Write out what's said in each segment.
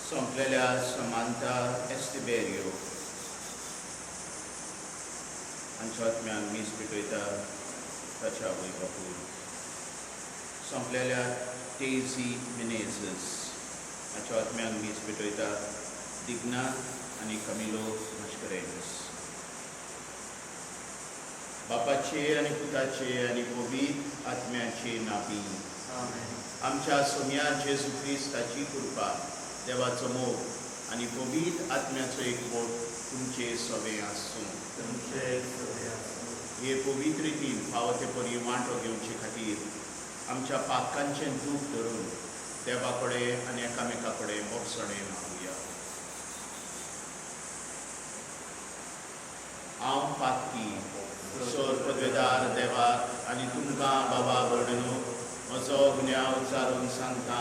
संपलेल्या समांता एस्टिबेरियो हांच्या आत्म्यान मीस पिटयता ताच्या आवय बापूय. संपलेल्या टेझी मिनेझस हांच्या आत्म्यान मीस पिटयता दिग्ना आनी कमिलो मस्करेन्स. बापाचे आनी पुताचे आनी पवित्र आत्म्याचे नांवी. आमच्या सोम्या जेजू क्रिस्ताची कृपा, देवाचो मोग आनी पवित्र आत्म्याचो एकवट तुमचे सगळे आसूं. हे पवित्र रितीन फावो ते परी वांटो घेवचे खातीर आमच्या पातकांचें दूख धरून देवा कडेन आनी एकामेका कडेन मोगसाणें मागुया. हांव पातकी सोर पदवेदार देवाक आनी तुमकां बाबा वर्णनू म्हजो गुन्यांव उच्चारून सांगता.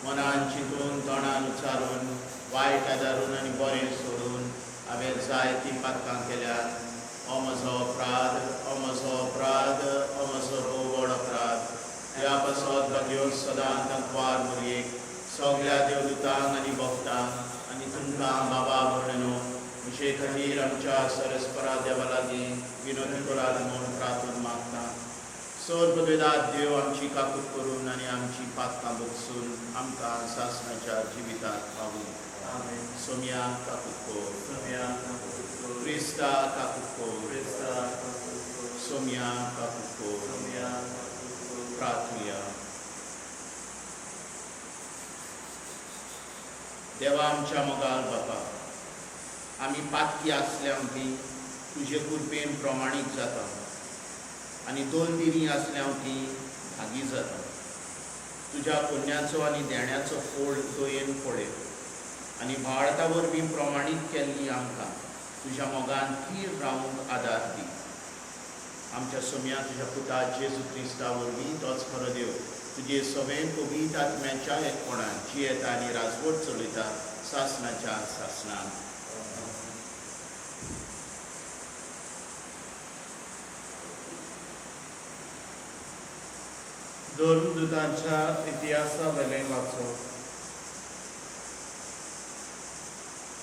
मनान चिंतून तोंडान उच्चारून वायट आदारून आनी बरें सोडून हांवें जायतीं पातकां केल्यात. हो म्हजो अपराध, हो म्हजो अपराध, हो म्हजो व्हड अपराध. ह्या पासत भाग्यो सदां तंकवार मुरयेक सगळ्या देवदूतांक आनी भक्तांक आनी तुमकां बाबा वर्णनू विशे खातीर आमच्या सरस्परा देवा लागीं विनोदी करात म्हूण प्रार्थना मागता. सोर पदवेदार देव आमची काकूट करून आनी आमची पातकां भोगसून आमकां सासणाच्या जिवितांत पावूं. सोम्या काकूट को, क्रिस्ता काकूट को, सोम्या काकूट को. प्रार्थुया. देवा आमच्या मोगाल बापा, आमी पातकी आसल्यावटी तुजे कृपेन प्रमाणीत जाता आनी दोन दिनी आसल्यावटी भागी जाता. तुज्या पुण्याचो आनी देण्याचो फोड दोयेन पळय आनी भारता वरवीं प्रमाणीत केल्ली आमकां तुज्या मोगान थीर रावंक आदार दी. आमच्या सोम्या तुज्या पुता जेजू क्रिस्ता वरवीं तोच खरो देव तुजे सगळे पवित्र आत्म्याच्या एकपणान जियेता आनी राजवट चलयता सासणाच्या सासणान. दोरदूतांच्या इतिहासा वेलें वाचप.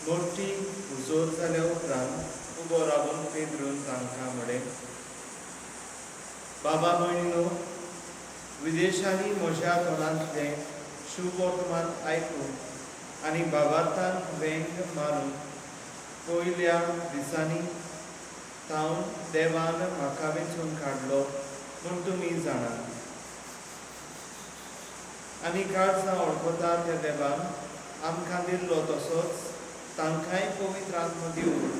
मोठी उजोर जाल्या उपरांत उबो रावून पेद्रून तांकां म्हळें, बाबा भयणीनो, विदेशांनी म्हज्या तोंडांतलें शुभ वर्तमान आयकून आनी बाबार्थान वेंग मारून पयल्या दिसांनी तावन देवान म्हाका वेंचून काडलो म्हूण तुमी जाणात. आनी काळजां ओळखता त्या देवान आमकां दिल्लो तसोच तांकांय पवित्र आत्मो दिवन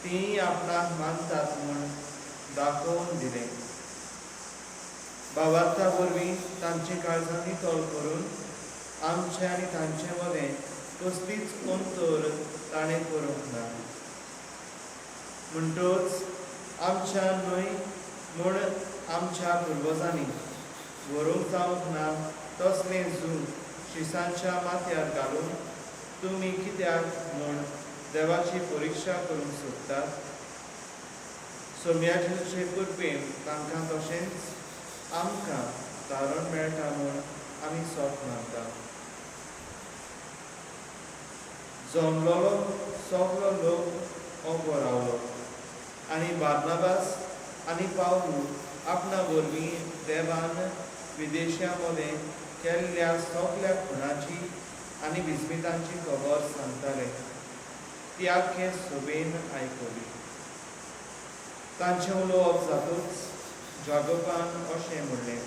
तीं आपणाक मानतात म्हूण दाखोवन दिलें. बाबार्था वरवीं तांची काळजांनी तोल करून आमचें आनी तांचें मदें कसलीच अंतर ताणें करूंक ना. म्हणटच आमच्या न्हय म्हूण आमच्या पुर्वजांनी व्हरूंक जावंक ना तसलें जून शिसांच्या माथ्यार घालून तुमी कित्याक म्हूण देवाची परिक्षा करूंक सोदतात. सोम्याचे कृपेन तांकां तशेंच आमकां तारण मेळटा म्हूण आमी सोप मानता. जमलोलो सगलो लोक ओबो रावलो आनी बार्नाबास आनी पावलू आपणा वरवीं देवान विदेशां मदें केल्ल्या सगल्या खुणाची आनी विस्मितांची खबर सांगताले. ती आख्खे सोबेन आयकली. तांचें उलोवप जातूच जागोपान अशें म्हणलें,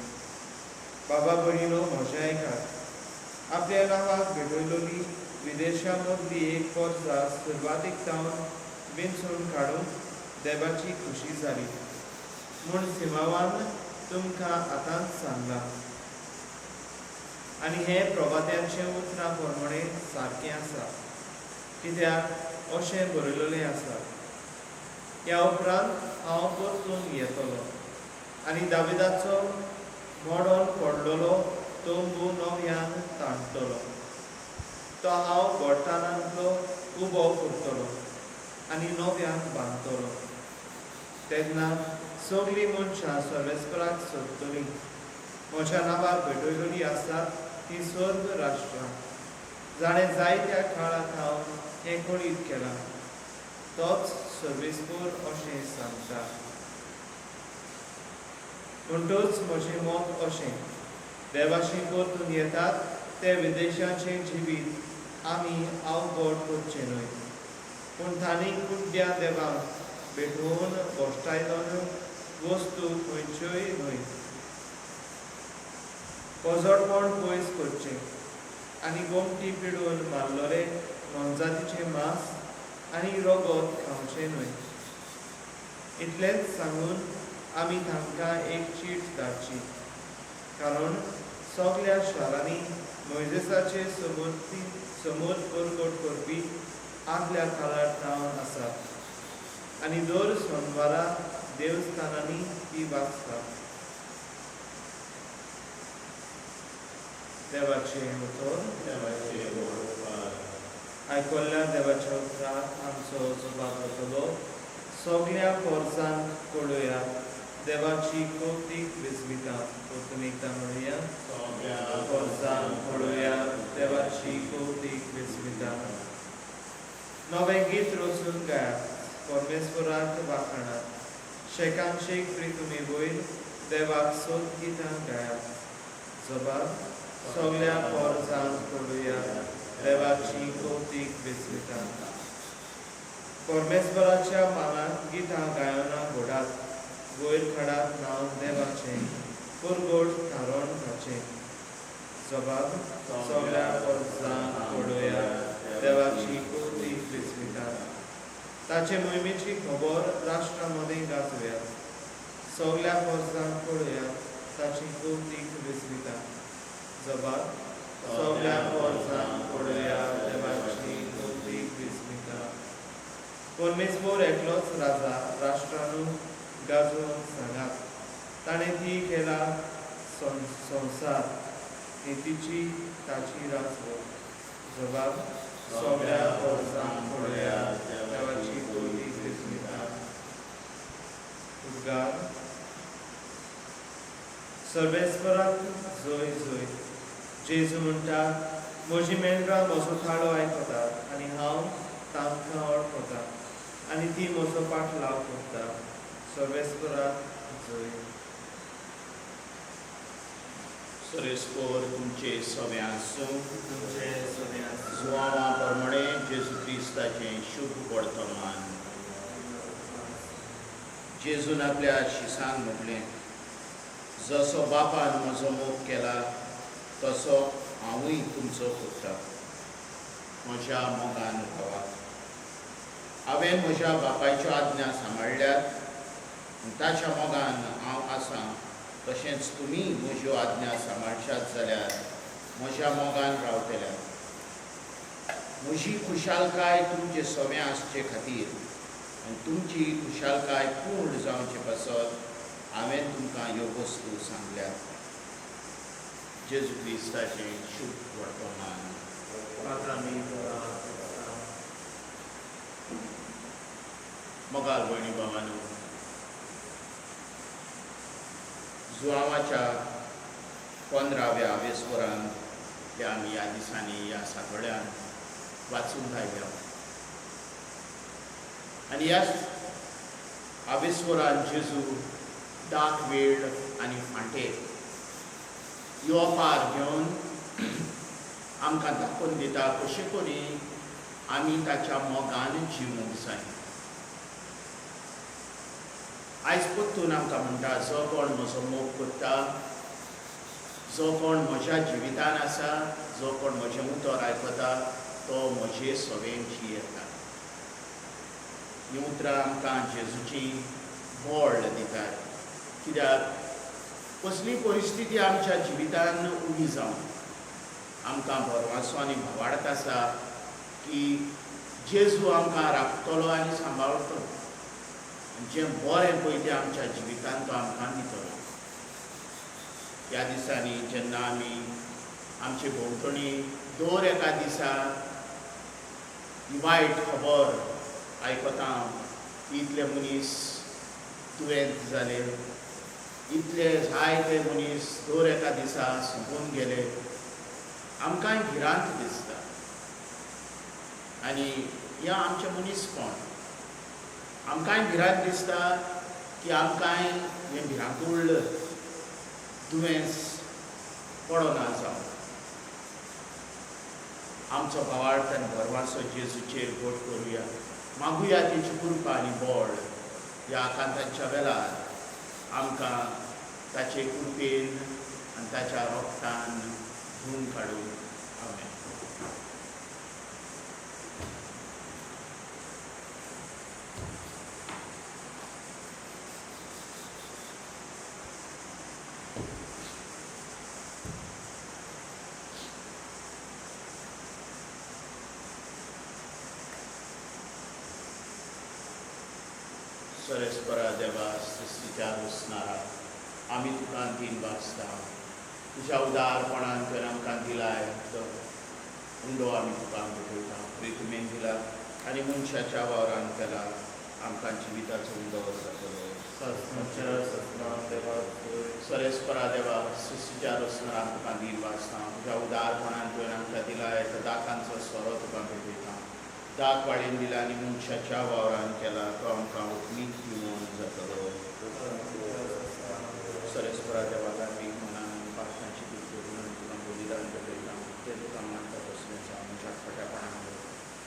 बाबा भयणीनो, म्हज्या आयकात. आपल्या नांवाक भेटयलोली विदेशां मदली एक पर्जा सुरवातीक जावन वेंचून काडून देवाची खुशी जाली म्हूण सिमावान तुमकां आतांच सांगलां. आनी हें प्रभात्यांचें उतरां प्रमाणें सारकें आसा, कित्याक अशें बरयलोलें आसा, ह्या उपरांत हांव परतून येतलो आनी दाविदाचो मोडोन पडलोलो तोंबू नव्यान ताणटलो. तो हांव घोटानांतलो उबो करतलो आनी नव्यान बांदतलो. तेन्ना सगळीं मनशां सर्वेस्पराक सोदतलीं. म्हज्या नांवाक भेटयलोलीं आसात तीं स्वर्ग राष्ट्रां जाणें जायत्या काळाक हांव हें कळीत केलां, तोच सर्वेस्पर अशें सांगता. म्हणटच म्हजें मत अशें, देवाशी परतून येतात ते विदेशाचें जिवीत आमी अवघड करचें न्हय, पूण तांणी कुड्ड्या देवाक भेटोवन गोश्टायलो वस्तू खंयच्योय न्हय. पोजडपण पयस करचें आनी गोमटी पिडून मारलोले मनजातीचें मांस आनी रगत खावचें न्हय. इतलेंच सांगून आमी तांकां एक चीट धाडची, कारण सगळ्या शारांनी मोइजेसाचे समोर परगट करपी आदल्या काळार नांव आसा आनी दर सोनवारा देवस्थानांनी ती वाचता. देवाचे आयकल्ल्या देवाच्या उतराक आमचो जबाब जातलो. सगळ्या पोरसांक कळुया देवाची कौतीक विस्मिता. तुमी एकदां म्हणुया, सगळ्या पोरसांक कळुया देवाची कौतीक विस्मिता. नवें गीत रचून गायात, परमेश्वराक वाखाणात. शेकांशेक प्रितुमी वयर देवाक सोद गितां गायात. जबाब, सगळ्या पोरसांक कळुया देवाची कौतीक विस्मिता. परमेश्वराच्या मानाक गितां गायना घोडात. वयर खडात नांव देवाचें, परगट थारोन ताचें. जबाब, सगळ्या पोरसांक कळुया देवाची कौतीक विस्मिता. ताचे मोहिमेची खबर राष्ट्रा मदीं गाजोवया. सगळ्या पोरसांक कळुया ताची कौतीक विस्मिता. जबाब, सगळ्या पोरसांक कळुया देवाची कौतीक विस्मिता. परमेश्वर एकलोच राजा, राष्ट्रानू गाजोवन सांगात. ताणें ती केला संवसार, नितीची ताची राजवट. जबाब, सगळ्या पोरसांक कळुया देवाची कौतीक विस्मिता. उद्गार. सर्वेस्पराक जय जय. जेजू म्हणटा, म्हजी मेंढरां म्हजो थाळो आयकतात आनी हांव तांकां वळखता आनी ती म्हजो पाटलाव करता. सर्वेस्पराक जय. सर्वेस्पर तुमचे सवे आसूं. सुवाळा प्रमाणे जेजू क्रिस्ताचें शुभ वर्तमान. जेजून आपल्या शिसान म्हटलें, जसो बापान म्हजो मोग केला तसो हांवूय तुमचो करता. म्हज्या मोगान रावा. हांवें म्हज्या बापायच्यो आज्ञा सांबाळल्यात. ताच्या मोगान हांव आसां, तशेंच तुमी म्हज्यो आज्ञा सांबाळशात जाल्यार म्हज्या मोगान रावतल्यात. म्हजी खुशालकाय तुमचे सवें आसचे खातीर आनी तुमची खुशालकाय पूर्ण जावचे पासत हांवें तुमकां ह्यो वस्तू सांगल्यात. जेजू क्रिस्ताचें शुभ वर्तमान. मोगाल भयणी भावांनो, जुआवाच्या 15व्या आवेस्वरान जे आमी ह्या दिसांनी ह्या सातोड्यान वाचून लायल्या. आनी ह्या आवेस्वरान जेजू दाट वेळ आनी फांटे येवपार घेवन आमकां दाखोवन दिता कशें करी आमी ताच्या मोगान जिवूंक जाय. आयज परतून आमकां म्हणटा, जो कोण म्हजो मोग करता, जो कोण म्हज्या जिवितान आसा, जो कोण म्हजें उतर आयकता, तो म्हजे सवेंची येता. हीं उतरां आमकां जेजूची बोळ दितात. कित्याक कसली परिस्थिती आमच्या जिवितान उबी जावन आमकां भरवंसो आनी भवाडत आसा की जेजू आमकां राखतलो आनी सांबाळटलो. जें बरें पळय तें आमच्या जिवितान तो आमकां दितलो. ह्या दिसांनी जेन्ना आमी आमचे भोंवतणी दर एका दिसा ही वायट खबर आयकता, इतले मनीस दुयेंत जाले, इतले जायते मनीस दर एका दिसा सोंपून गेले, आमकांय भिरांत दिसता. आनी हें आमचें मनीसपण. आमकांय भिरांत दिसता की आमकांय हें भिरांकूळ दुयेंस पडना जावं. आमचो भावार्थ आनी भरवासो जेजूचेर बोट करुया. मागुया तेची कृपा आनी बळ ह्या आकांताच्या वेळार आमकां ताचे कृपेन आनी ताच्या रोगतान धुवन काडून. आमेन. सरस्परा देवा सृश्टीच्या रुसणारा आमी तुका दिन वाचता. तुज्या उदारपणान तुवें आमकां दिलाय तो उंडो आमी तुका भेटयता. प्रितुमेन दिला आनी मनशाच्या वावरान केला. आमकां जिविताचो उंडो जातलो. सरस्परा देवा सृश्टीच्या रुसणारा तुका दिन वाचता. तुज्या उदारपणान तुवें आमकां दिलाय तो दाकांचो सोरो तुका भेटयता. दाक वाडीन दिला आनी मनशाच्या वावरान केला. तो आमकां उठमीत दिवन जातलो. सरस्परा देवा धार्मीक मनान आनी पात्रांची दूख करून आमी तुका बलिदान भेटयता. तें तुका मानता तसलें जावं. म्हज्या खोट्यापणान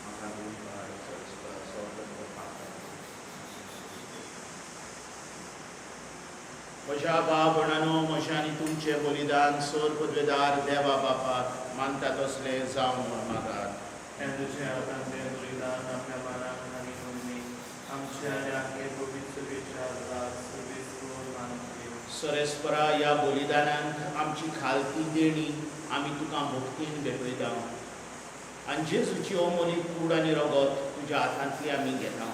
म्हाका दूख काड. सरस्परा सगळो पाप म्हज्या भाव भयणांनो, म्हजें आनी तुमचें बलिदान सर पदवेदार देवा बापाक मानता तसलें जावं म्हूण मागात. हें तुजें आतांचें बलिदान आपल्या मनाक आनी मम्मी आमच्या आनी आख्खे पवित्र सभेच्या आदाराक सव्वीस करून मानतली. सरस्परा ह्या बलिदानांत आमची खालती देणी आमी तुका भक्तीन भेटयता. आनी जेजूची अमोलीक कूड आनी रगत तुज्या हातांतली आमी घेता.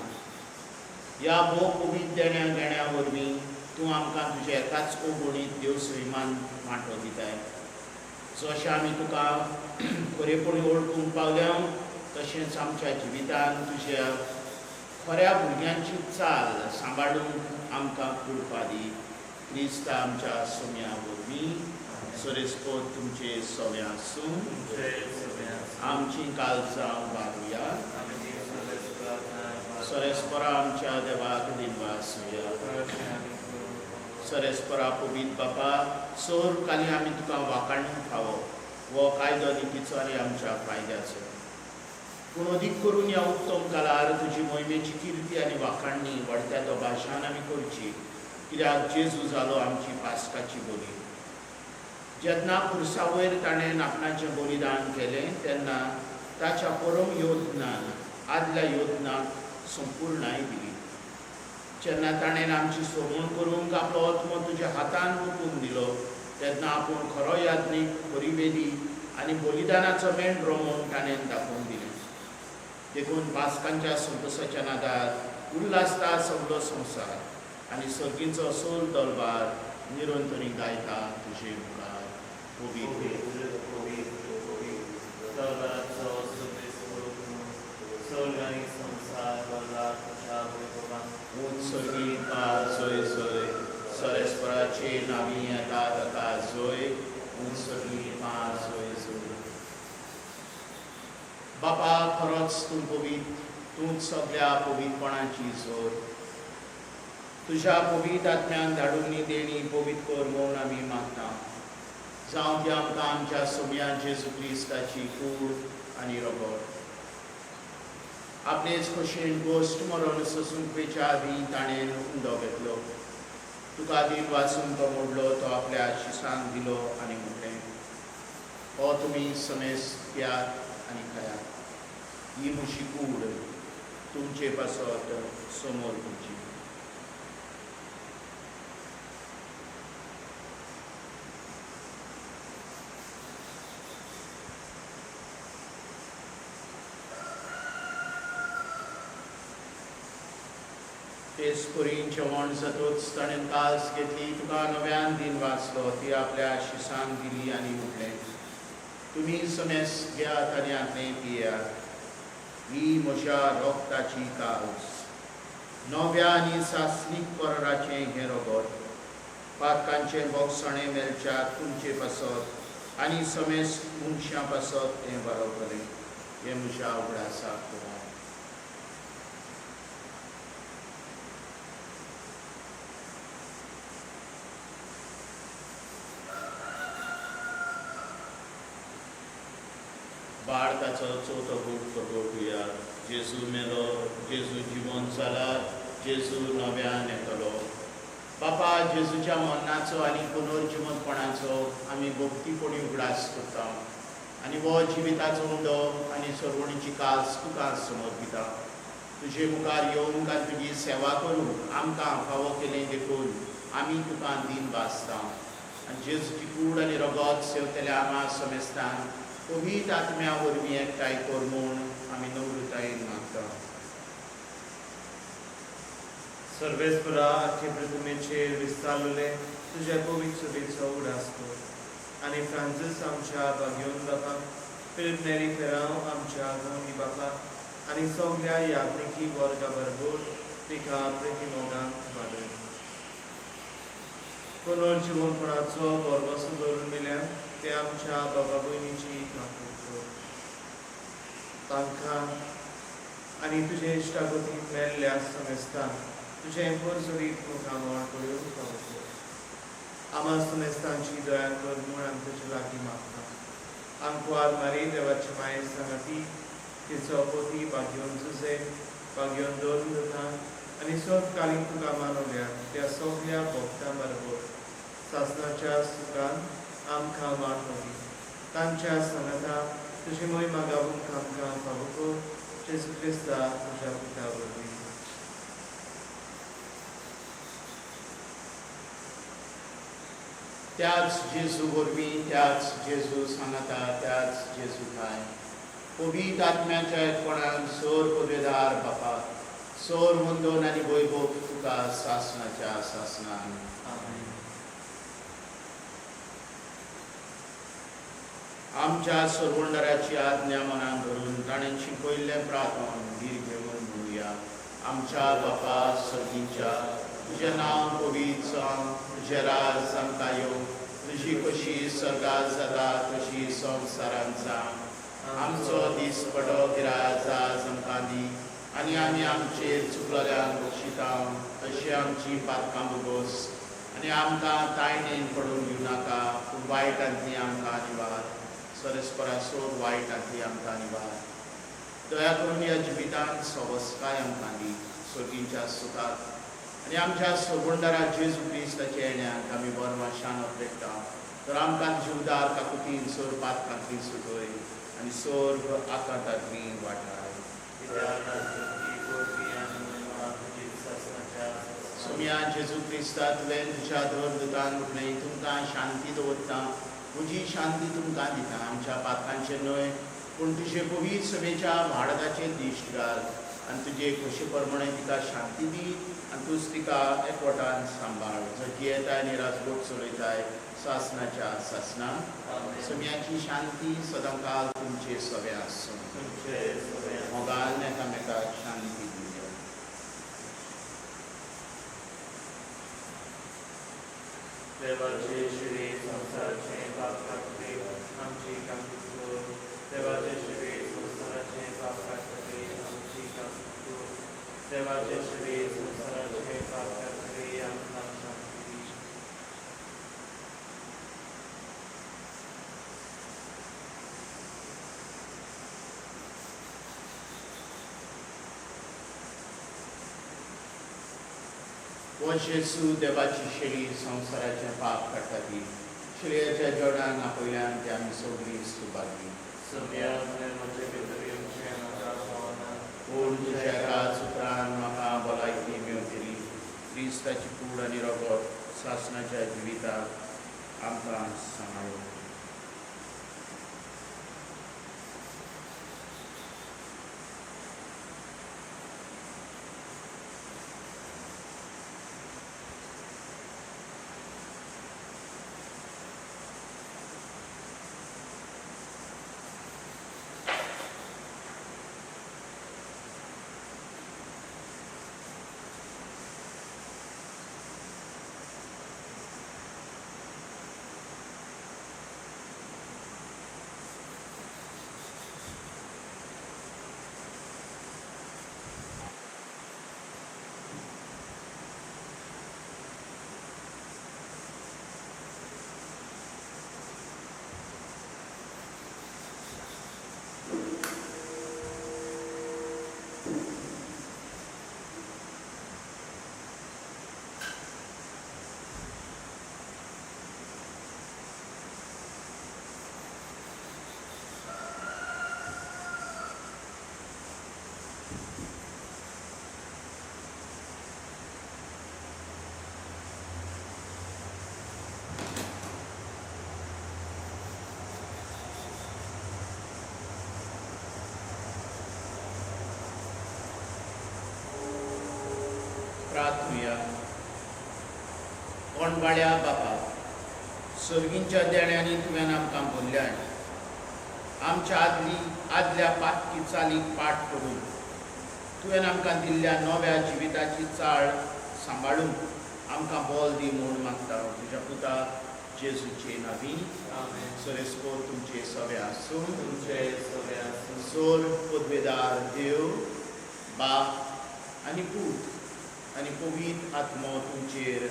ह्या भोव पवित्र देण्या घेण्या वरवीं तूं आमकां तुज्या एकाच ओगोणीत देव सैमान वांटो दिताय. जशें आमी तुका खरेपणी ओळखूंक पावल्या तशेंच आमच्या जिवितान तुज्या खऱ्या भुरग्यांची चाल सांबाळूंक आमकां कृपा दी. क्रिस्ता आमच्या सोम्या वरवीं सरस्पोत तुमचे सव्या आसूं. आमची काळजां वारुया. सरस्परा आमच्या देवाक दिनवासुया. सरस्परा पवित्र बापा सोर काली आमी तुका वाखाणूंक फावो. हो कायदो नितीचो आनी आमच्या फायद्याचो. पूण अदीक करून ह्या उत्तम काळार तुजी मोहिमेची किर्ती आनी वाखाणणी वाडत्या दोबाशान आमी करची. कित्याक जेजू जालो आमची पास्काची बली. जेन्ना खुर्सा वयर ताणें आपणाचें बलिदान केलें तेन्ना ताच्या परम योजनान आदल्या योजनाक संपूर्णाय दिली. जेन्ना ताणें आमची सोडवण करूंक आपलो आत्मो तुज्या हातान ओपून दिलो तेन्ना आपूण खरो याज्ञीक खरी वेदी आनी बलिदानाचो मेंढरो म्हूण ताणें दाखोवन दिलें. देखून पास्कांच्या संतोशाच्या नादार उल्हासता सगळो संवसार आनी सर्गीचो सोल दरबार निरंतरी गायता तुजे मुखार. उत्सर्गी सोय सोय सरस्पराचे नामी येता तथा जोय. उत्सर्गी सोय सोय. बापा खरोच तूं पवित्र. तूंच सगळ्या पवित्रपणाची जोर. तुज्या पवित्र आत्म्यान धाडून देणी पवित्र कर म्हूण आमी मागता. जावं ती आमकां आमच्या सोम्या जेजू क्रिस्ताची कूड आनी रगत. आपलेच खोशेन गोश्ट मरण ससूंकवेच्या आदी ताणें उंडो घेतलो. तुका दिन वाचून तो मोडलो. तो आपल्या शिसांक दिलो आनी म्हणलें, हो तुमी समेस प्यात आनी खायात. ही म्हजी कूड तुमचे पासत समोर तुमची. तेच परीन जेवण जातूच ताणें कास घेतली. तुका नव्यान दिन वाचलो. ती आपल्या शिसांक दिली आनी म्हटलें, तुमी समेस घेयात आनी आत्मे पियात. ही म्हज्या रोगताची कास. नव्या आनी सासणीक परराचें हें रगत पातकांचें बोगसणें मेलच्या तुमचे पासत आनी समेस मनशां पासत तें वारवतलें. हे म्हज्या उगडासाक पुराय. बाळकाचो चवथो बूट फगोवया. जेजू मेलो, जेजू जिवंत जाला, जेजू नव्यान येतलो. बापा, जेजूच्या मरणाचो आनी पुनर्जिवंतपणाचो आमी भक्तीपणी उगडास करता आनी हो जिविताचो उंडो आनी सरवणीची कास तुका समर्पिता. तुजे मुखार येवंक आनी तुजी सेवा करूंक आमकां फावो केलें देखून आमी तुका दिन भासता. आनी जेजूची कूड आनी रगत सेवतल्या आमा समेस्तान पवित्र आत्म्या वरवीं एकठांय कर म्हूण आमी नम्रतायेन मागता. सर्वेस्परा आख्खे प्रतिमेचेर विस्तारलेले तुज्या पवित्र सभेचो उगडास कर. आनी फ्रांसीस आमच्या भाग्यवन बापाक, फिलिप नेरी फेरांव आमच्या दोनी बापाक आनी सगळ्या यात्रिकी वर्गा बरोबर तिका प्रतिमोगांत वाडय. पुनर्जिवनपणाचो बरवसो धरून दिल्यान ते आमच्या बाबा भयणीची मागणी कर. तांकां आनी तुजे इश्टागती मेल्ल्या समेस्तान तुजें परसरीत मुखामळ करून फावो कर. आमा समेस्तांची दया कर म्हूण आमी तुजे लागीं मागता. आमकां मारी देवाचे मायेर सांगाती, तिचो पती भाग्यवन जुजे, भाग्यवन दोन दोता आनी सतकालीन तुका मानवल्या त्या सगळ्या भक्तां बरोबर सासणाच्या सुखान आमकां वांटोदी. तांच्या सांगाता तुजी महिमा गावूंक आमकां फावो कर. जेजू क्रिस्ता तुज्या पुता वरवीं. त्याच जेजू वरवीं, त्याच जेजू सांगाता, त्याच जेजू काय पवित्र आत्म्याच्या एकपणान सोर पदवेदार बापाक सोर वंदन आनी वैभव तुका सासणाच्या सासणान. आमच्या सरवंडराची आज्ञा मनान धरून ताणें शिकयल्लें प्रार्थन धीर घेवन म्हणुया. आमच्या बापा सर्गीच्या, तुजें नांव पवित्र जावं, तुजें राज आमकां येवं, तुजी कशी सर्गात जाता तशी संवसारांत जावं. आमचो दिसपडो गिराय आज आमकां दी आनी आमी आमचेर चुकलेल्यांक बक्षिता अशी आमची पातकां बगोस आनी आमकां तायणेन पडून दिवं नाका, पूण वायटांतली आमकां निवार. सरस्परा सोड वायटांतली आमकां निवार. दया करून ह्या जिवितांत सवस्काय आमकां दी सर्गीच्या सुखात आनी आमच्या सरवंडरा जेजू क्रिस्ताचे येण्याक आमी बरमाशान अपेक्षा. तर आमकां जीवदार काकुतीन सोर पातकांतली सुटय आनी सोर आकांतांतली वाटाय. सोम्या जेजू क्रिस्ता तुवें तुज्या धर दुतान म्हटलें, तुमकां शांती दवरता, म्हजी शांती तुमकां दिता. आमच्या पातकांचेर न्हय पूण तुजे पवित्र सभेच्या भाडकाचेर दिश्ट घाल आनी तुजे खोशे प्रमाणे तिका शांती दी आनी तूंच तिका एकवटान सांबाळ. जर येताय आनी राजगोट चलयताय सासणाच्या सासणान. सगळ्यांची शांती सदां काल तुमचे सवे आसूं. मोगान एकामेकाक शांती दिवया. देवाचे श्री संसाराचे पाप कापते आमची कामती कर. देवाचे श्री संसाराचे पाप कापते आमची कामती कर. देवाचे श्री संसाराचे पाप कापते आमकां शांती दी. वो जेजू देवाची शेळी संवसाराचें पाप काडटा ती शेळयेच्या जडान आपयल्यान ती आमी सगळीं सुबागली. पूण तुज्या राज उपरांत म्हाका भलायकी मेळटली. क्रिस्ताची कूड आनी रगत सासणाच्या जिविताक आमकां सांबाळ्यो. प्रार्थूया. कोणबाळ्या बापा, सर्गींच्या देण्यांनी तुवें आमकां भरल्याय. आमच्या आदल्या पातकी चालीक पाठ करून तुवें आमकां दिल्ल्या नव्या जिविताची चाळ सांबाळून आमकां बोल दी म्हूण मागता. तुज्या पुता जेजूचे नांवी. सरेस्को तुमचे सवे आसूं. सोर पदवेदार देव, बाप आनी पूत आनी पवित्र आत्मो तुमचेर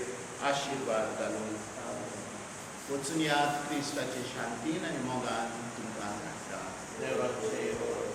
आशिर्वाद घालून वचून यात क्रिस्ताचे शांतीन आनी मोगान तुमकां धाडटा.